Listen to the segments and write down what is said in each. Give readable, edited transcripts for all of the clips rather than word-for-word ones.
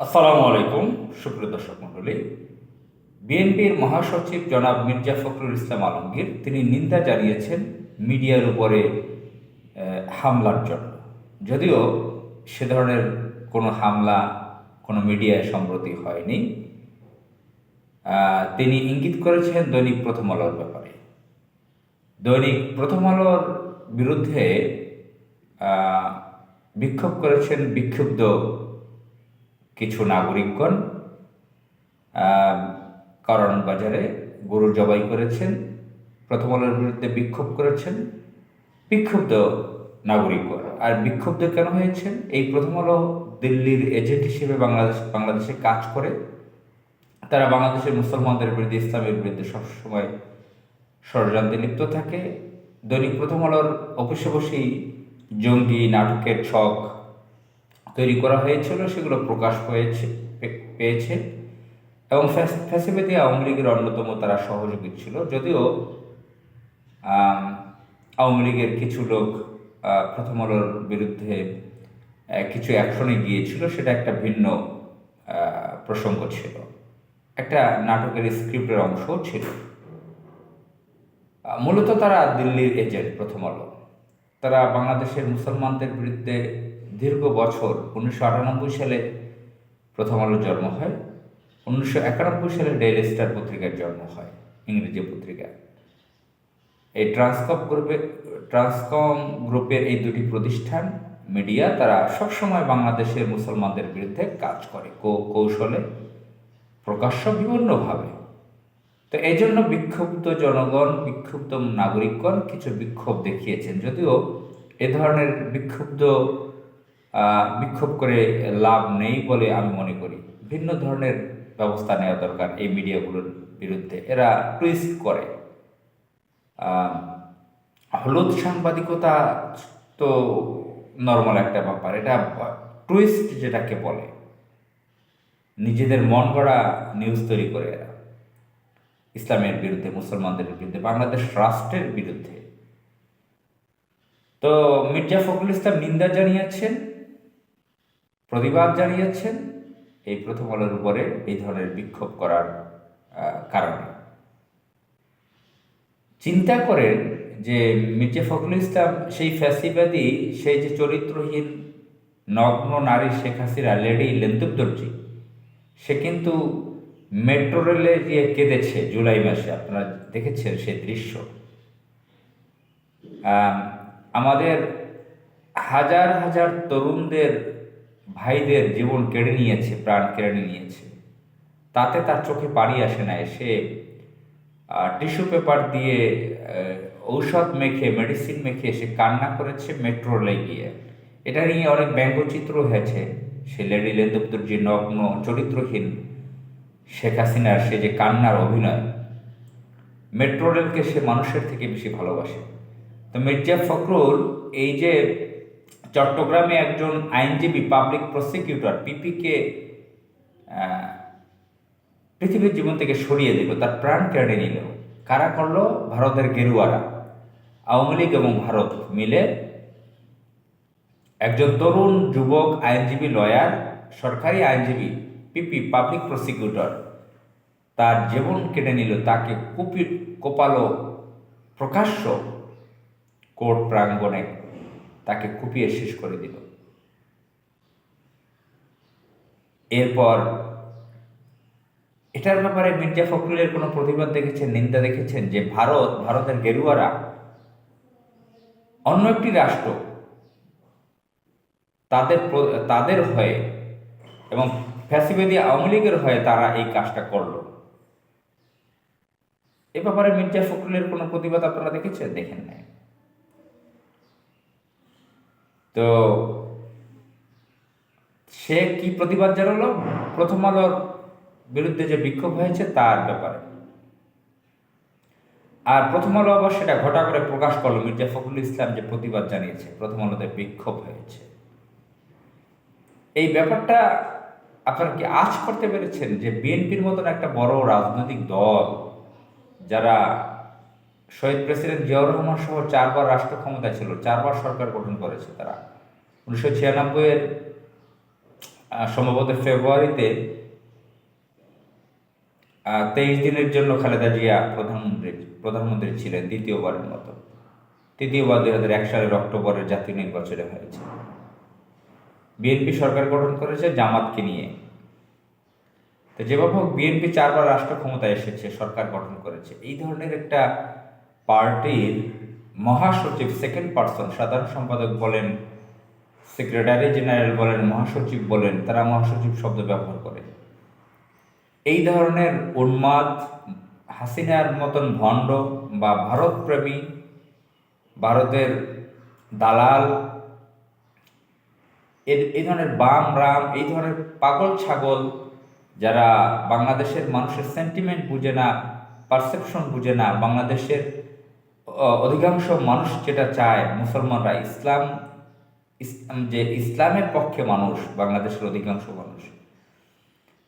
আসসালামু আলাইকুম সুপ্রিয় দর্শক মণ্ডলী। বিএনপির মহাসচিব জনাব মির্জা ফখরুল ইসলাম আলমগীর তিনি নিন্দা জানিয়েছেন মিডিয়ার উপরে হামলার জন্য। যদিও সে ধরনের কোনো হামলা কোনো মিডিয়ায় সম্প্রতি হয়নি। তিনি ইঙ্গিত করেছেন দৈনিক প্রথম আলোর ব্যাপারে। দৈনিক প্রথম আলোর বিরুদ্ধে বিক্ষোভ করেছেন বিক্ষুব্ধ কিছু নাগরিকগণ। কারণ বাজারে গরু জবাই করেছেন, প্রথম আলোর বিরুদ্ধে বিক্ষোভ করেছেন বিক্ষুব্ধ নাগরিকগণ। আর বিক্ষুব্ধ কেন হয়েছেন? এই প্রথম আলো দিল্লির এজেন্ট হিসেবে বাংলাদেশে কাজ করে। তারা বাংলাদেশের মুসলমানদের বিরুদ্ধে, ইসলামের বিরুদ্ধে সবসময় ষড়যন্ত্রে লিপ্ত থাকে। দৈনিক প্রথম আলোর অফিসে বসেই জঙ্গি নাটকের ছক তৈরি করা হয়েছিল, সেগুলো প্রকাশ পেয়েছে এবং ফ্যাসিবাদী আওয়ামী লীগের অন্যতম তারা সহযোগী ছিল। যদিও আওয়ামী লীগের কিছু লোক প্রথম আলোর বিরুদ্ধে কিছু অ্যাকশনে গিয়েছিল, সেটা একটা ভিন্ন প্রসঙ্গ ছিল, একটা নাটকের স্ক্রিপ্টের অংশও ছিল। মূলত তারা দিল্লির এজেন্ট প্রথম আলো। তারা বাংলাদেশের মুসলমানদের বিরুদ্ধে দীর্ঘ বছর 1998 সালে প্রথম আলোর জন্ম হয়, 1991 সালে ডেইলি স্টার পত্রিকার জন্ম হয়, ইংরেজি পত্রিকা। এই ট্রান্সকম গ্রুপের এই দুটি প্রতিষ্ঠান মিডিয়া, তারা সবসময় বাংলাদেশের মুসলমানদের বিরুদ্ধে কাজ করে কৌশলে, প্রকাশ্য বিভিন্নভাবে। তো এই জন্য বিক্ষুব্ধ জনগণ, বিক্ষুব্ধ নাগরিকগণ কিছু বিক্ষোভ দেখিয়েছেন। যদিও এ ধরনের বিক্ষোভ করে লাভ নেই বলে আমি মনে করি। ভিন্ন ধরনের ব্যবস্থা নেওয়া দরকার এই মিডিয়াগুলোর বিরুদ্ধে। এরা টুইস্ট করে। হলুদ সাংবাদিকতা তো নর্মাল একটা ব্যাপার, এটা টুইস্ট যেটাকে বলে, নিজেদের মন গড়া নিউজ তৈরি করে এরা ইসলামের বিরুদ্ধে, মুসলমানদের বিরুদ্ধে, বাংলাদেশ রাষ্ট্রের বিরুদ্ধে। তো মির্জা ফখরুল ইসলাম নিন্দা জানিয়েছেন, প্রতিবাদ জানিয়েছেন এই প্রথম আলোর উপরে এই ধরনের বিক্ষোভ করার কারণে। চিন্তা করেন যে মির্জা ফখরুল ইসলাম সেই ফ্যাসিবাদী, সেই যে চরিত্রহীন নগ্ন নারী শেখ হাসিনা, লেডি লেন্দুবদর্জি, সে কিন্তু মেট্রো রেলে গিয়ে কেঁদেছে জুলাই মাসে। আপনারা দেখেছেন সেই দৃশ্য। আমাদের হাজার হাজার তরুণদের, ভাইদের জীবন কেড়ে নিয়েছে, প্রাণ কেড়ে নিয়েছে। তাতে তার চোখে পানি আসে না। সে টিস্যু পেপার দিয়ে ঔষধ মেখে, মেডিসিন মেখে সে কান্না করেছে মেট্রো রেলে গিয়ে। এটা নিয়ে অনেক ব্যঙ্গচিত্র হয়েছে। সে লেডি লেন্দুবদর্জি, নগ্ন চরিত্রহীন শেখ হাসিনার সে যে কান্নার অভিনয়, মেট্রো রেলকে সে মানুষের থেকে বেশি ভালোবাসে। তো মির্জা ফখরুল এই যে চট্টগ্রামে একজন আইনজীবী, পাবলিক প্রসিকিউটর, পিপিকে পৃথিবীর জীবন থেকে সরিয়ে দিল, তার প্রাণ কেড়ে নিল। কারা করলো? ভারতের গেরুয়ারা, আওয়ামী লীগ এবং ভারত মিলে একজন তরুণ যুবক আইনজীবী, লয়ার, সরকারি আইনজীবী, পিপি, পাবলিক প্রসিকিউটর, তার জীবন কেটে নিল। তাকে কোপালো প্রকাশ্য কোর্ট প্রাঙ্গণে, তাকে কুপিয়ে শেষ করে দিল। এরপর এটার ব্যাপারে মির্জা ফখরুলের কোনো প্রতিবাদ দেখেছেন, নিন্দা দেখেছেন? যে ভারতের গেরুয়ারা অন্য একটি রাষ্ট্র, তাদের হয়ে এবং ফ্যাসিবাদী আওয়ামী লীগের হয়ে তারা এই কাজটা করলো। এ ব্যাপারে মির্জা ফখরুলের কোনো প্রতিবাদ আপনারা দেখেছেন? দেখেন নাই। তো সে কি প্রতিবাদ জানালো? প্রথম আলোর বিরুদ্ধে যে বিক্ষোভ হয়েছে তার ব্যাপারে। আর প্রথম আলো আবার সেটা ঘটা করে প্রকাশ করলো, মির্জা ফখরুল ইসলাম যে প্রতিবাদ জানিয়েছে, প্রথম আলোতে বিক্ষোভ হয়েছে। এই ব্যাপারটা আপনারা কি আজ করতে পেরেছেন যে বিএনপির মতন একটা বড় রাজনৈতিক দল, যারা শহীদ প্রেসিডেন্ট জিয়াউর রহমান সহ 4বার রাষ্ট্র ক্ষমতায় ছিল, 4বার সরকার গঠন করেছে, তারা 1996-এর সম্ভবত ফেব্রুয়ারিতে 23 দিনের জন্য খালেদা জিয়া প্রধানমন্ত্রী ছিলেন দ্বিতীয়বারের মতো। তৃতীয়বার 2001 সালের অক্টোবরের জাতীয় নির্বাচনে হয়েছে। বিএনপি সরকার গঠন করেছে জামাতকে নিয়ে। তো যেভাবে হোক বিএনপি 4বার রাষ্ট্র ক্ষমতায় এসেছে, সরকার গঠন করেছে। এই ধরনের একটা পার্টির মহাসচিব, সেকেন্ড পার্সন, সাধারণ সম্পাদক বলেন, সেক্রেটারি জেনারেল বলেন, মহাসচিব বলেন, তারা মহাসচিব শব্দ ব্যবহার করে। এই ধরনের উন্মাদ, হাসিনার মতন ভণ্ড বা ভারতপ্রেমী, ভারতের দালাল, এই ধরনের বাম রাম, এই ধরনের পাগল ছাগল যারা বাংলাদেশের মানুষের সেন্টিমেন্ট বুঝে না, পারসেপশন বুঝে না, বাংলাদেশের অধিকাংশ মানুষ যেটা চায়, মুসলমানরা যে ইসলামের পক্ষে মানুষ, বাংলাদেশের অধিকাংশ মানুষ,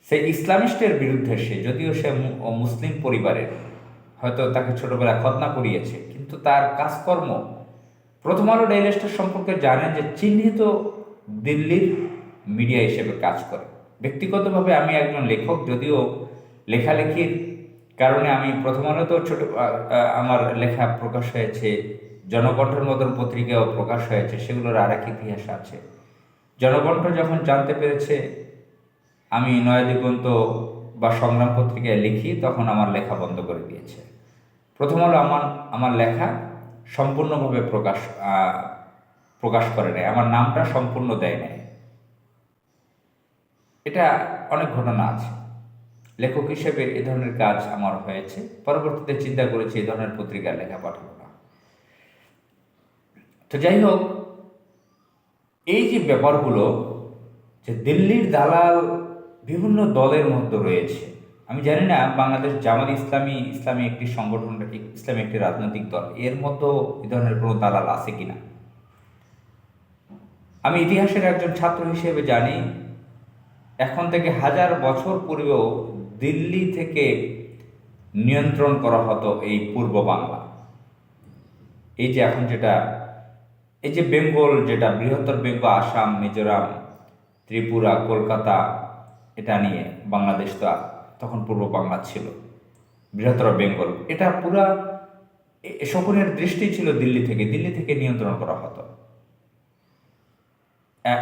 সেই ইসলামিস্টের বিরুদ্ধে সে, যদিও সে মুসলিম পরিবারের, হয়তো তাকে ছোটবেলায় খতনা করিয়েছে, কিন্তু তার কাজকর্ম, প্রথম আলো ডেইলি স্টার সম্পর্কে জানেন যে চিহ্নিত দিল্লির মিডিয়া হিসেবে কাজ করে। ব্যক্তিগতভাবে আমি একজন লেখক, যদিও লেখালেখির কারণে আমি প্রথম আলোতেও আমার লেখা প্রকাশ হয়েছে, জনকণ্ঠের মতন পত্রিকাও প্রকাশ হয়েছে, সেগুলোর আর এক ইতিহাস আছে। জনকণ্ঠ যখন জানতে পেরেছে আমি নয়াদিগন্ত বা সংগ্রাম পত্রিকায় লিখি, তখন আমার লেখা বন্ধ করে দিয়েছে। প্রথম আলো আমার লেখা সম্পূর্ণভাবে প্রকাশ করে নেয়, আমার নামটা সম্পূর্ণ দেয় নাই। এটা অনেক ঘটনা আছে। লেখক হিসেবে এ ধরনের কাজ আমার হয়েছে। পরবর্তীতে চিন্তা করেছি এই ধরনের পত্রিকার লেখা পাঠাবো না। তো যাই হোক, এই যে ব্যাপারগুলো, যে দিল্লির দালাল বিভিন্ন দলের মধ্যে রয়েছে। আমি জানি না বাংলাদেশ জামাত ইসলামী একটি সংগঠন, ইসলামী একটি রাজনৈতিক দল, এর মধ্যেও এই ধরনের কোনো দালাল আছে কিনা। আমি ইতিহাসের একজন ছাত্র হিসেবে জানি, এখন থেকে 1000 বছর পূর্বেও দিল্লি থেকে নিয়ন্ত্রণ করা হতো এই পূর্ব বাংলা। এই যে এখন এই যে বেঙ্গল, যেটা বৃহত্তর বেঙ্গল, আসাম, মিজোরাম, ত্রিপুরা, কলকাতা, এটা নিয়ে বাংলাদেশ তো তখন পূর্ব বাংলা ছিল, বৃহত্তর বেঙ্গল, এটা পুরা শকুনের দৃষ্টি ছিল দিল্লি থেকে নিয়ন্ত্রণ করা হতো।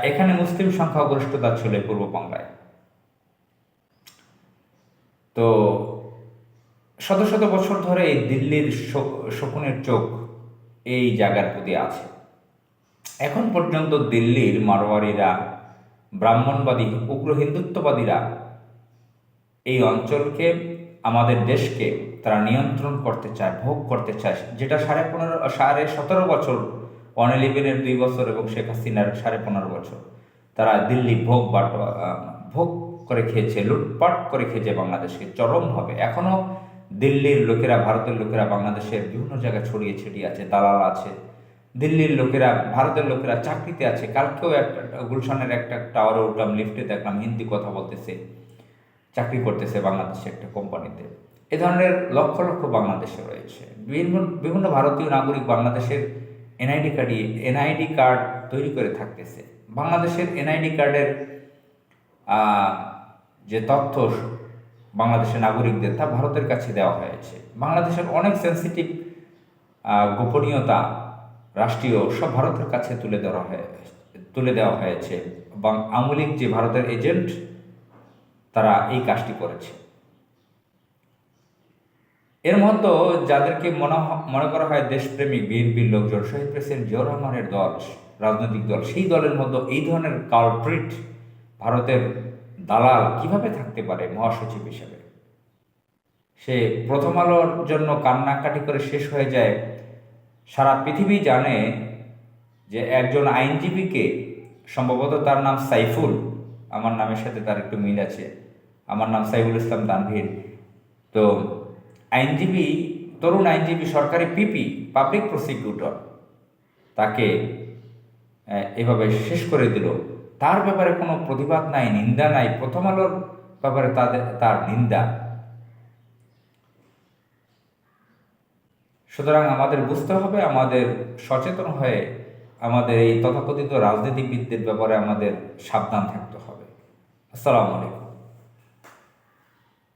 এখানে মুসলিম সংখ্যাগরিষ্ঠতা ছিল পূর্ব বাংলায়। তো শত শত বছর ধরে এই দিল্লির শকুনের চোখ এই জায়গার প্রতি আছে। এখন পর্যন্ত দিল্লির মারোয়ারিরা, ব্রাহ্মণবাদী, উগ্র হিন্দুত্ববাদীরা এই অঞ্চলকে, আমাদের দেশকে তারা নিয়ন্ত্রণ করতে চায়, ভোগ করতে চায়, যেটা 17.5 বছর, 111-এর 2 বছর এবং শেখ হাসিনার 15.5 বছর তারা দিল্লি ভোগ করে খেয়েছে, লুটপাট করে খেয়েছে বাংলাদেশকে চরমভাবে। এখনও দিল্লির লোকেরা, ভারতের লোকেরা বাংলাদেশের বিভিন্ন জায়গায় ছড়িয়ে ছিটিয়ে আছে, দালাল আছে। দিল্লির লোকেরা, ভারতের লোকেরা চাকরিতে আছে। কালকেও গুলশানের একটা টাওয়ারে উঠলাম, লিফটে দেখলাম হিন্দি কথা বলতেছে, চাকরি করতেছে বাংলাদেশে একটা কোম্পানিতে। এ ধরনের লক্ষ লক্ষ বাংলাদেশে রয়েছে। বিভিন্ন ভারতীয় নাগরিক বাংলাদেশের এনআইডি কার্ড তৈরি করে থাকতেছে। বাংলাদেশের এনআইডি কার্ডের যে তথ্য বাংলাদেশের নাগরিকদের, তা ভারতের কাছে দেওয়া হয়েছে। বাংলাদেশের অনেক সেন্সিটিভ গোপনীয়তা, রাষ্ট্রীয় সব ভারতের কাছে তুলে দেওয়া হয়েছে। আওয়ামী লীগ যে ভারতের এজেন্ট, তারা এই কাজটি করেছে। এর মধ্যে যাদেরকে মনে করা হয় দেশপ্রেমিক, বিএনপির লোকজন, শহীদ প্রেসিডেন্ট জিয়াউর রহমানের দল, রাজনৈতিক দল, সেই দলের মধ্যে এই ধরনের কালপ্রিট, ভারতের দালাল কিভাবে থাকতে পারে মহাসচিব হিসেবে? সে প্রথম আলোর জন্য কান্নাকাটি করে শেষ হয়ে যায়। সারা পৃথিবী জানে যে একজন আইনজীবীকে, সম্ভবত তার নাম সাইফুল, আমার নামের সাথে তার একটু মিল আছে, আমার নাম সাইফুল ইসলাম তানভীর। তো তরুণ আইনজীবী, সরকারি পিপি, পাবলিক প্রসিকিউটর, তাকে এভাবে শেষ করে দিল। তার ব্যাপারে কোনো প্রতিবাদ নাই, নিন্দা নাই। প্রথম আলোর ব্যাপারে তার নিন্দা। সুতরাং আমাদের বুঝতে হবে, আমাদের সচেতন হয়ে আমাদের এই তথাকথিত রাজনীতিবিদদের ব্যাপারে আমাদের সাবধান থাকতে হবে। আসসালামু আলাইকুম।